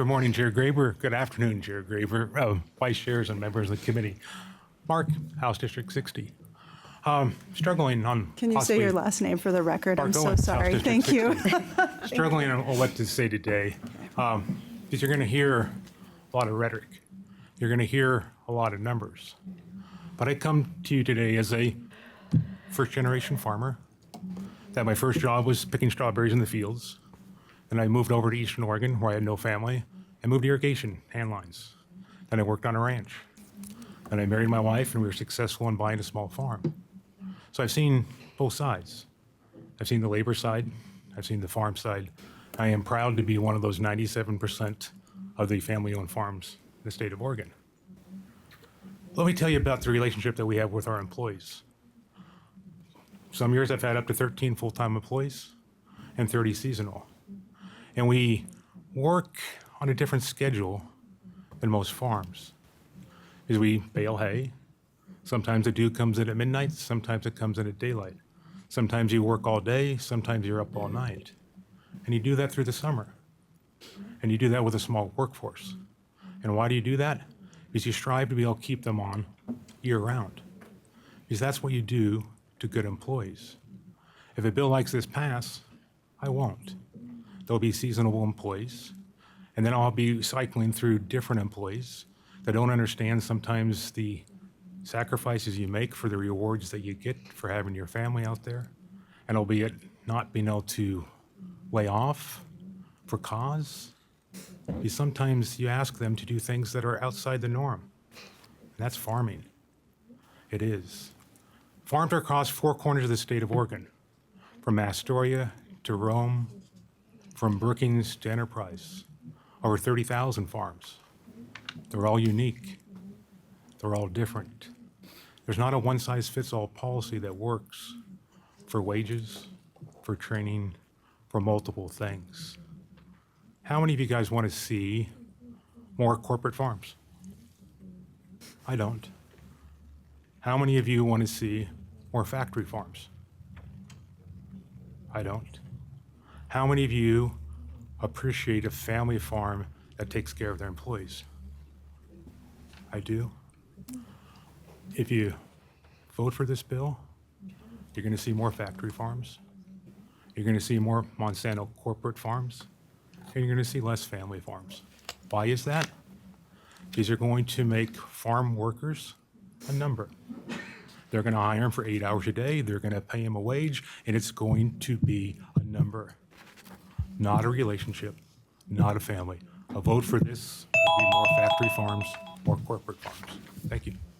Good morning, Chair Graber. Good afternoon, Chair Graber, Vice Chairs and members of the committee. Mark, House District 60. Struggling on Can you possibly, say your last name for the record? Mark I'm so Owens, House sorry. District Thank you. 60. Struggling on what to say today. Because you're going to hear a lot of rhetoric. You're going to hear a lot of numbers. But I come to you today as a first-generation farmer, that my first job was picking strawberries in the fields. Then I moved over to Eastern Oregon, where I had no family, and moved to irrigation, hand lines. Then I worked on a ranch. Then I married my wife, and we were successful in buying a small farm. So I've seen both sides. I've seen the labor side, I've seen the farm side. I am proud to be one of those 97% of the family-owned farms in the state of Oregon. Let me tell you about the relationship that we have with our employees. Some years I've had up to 13 full-time employees and 30 seasonal. And we work on a different schedule than most farms. Because we bale hay. Sometimes the dew comes in at midnight, sometimes it comes in at daylight. Sometimes you work all day, sometimes you're up all night. And you do that through the summer. And you do that with a small workforce. And why do you do that? Because you strive to be able to keep them on year-round. Because that's what you do to good employees. If a bill like this pass, I won't. There'll be seasonal employees, and then I'll be cycling through different employees that don't understand sometimes the sacrifices you make for the rewards that you get for having your family out there, and albeit not being able to lay off for cause. Because sometimes you ask them to do things that are outside the norm, and that's farming. It is. Farms are across four corners of the state of Oregon, from Astoria to Rome, from Brookings to Enterprise. Over 30,000 farms. They're all unique. They're all different. There's not a one-size-fits-all policy that works for wages, for training, for multiple things. How many of you guys want to see more corporate farms? I don't. How many of you want to see more factory farms? I don't. How many of you appreciate a family farm that takes care of their employees? I do. If you vote for this bill, you're going to see more factory farms. You're going to see more Monsanto corporate farms. And you're going to see less family farms. Why is that? Because you're going to make farm workers a number. They're going to hire them for 8 hours a day. They're going to pay them a wage, and it's going to be a number, not a relationship, not a family. A vote for this would be more factory farms, more corporate farms.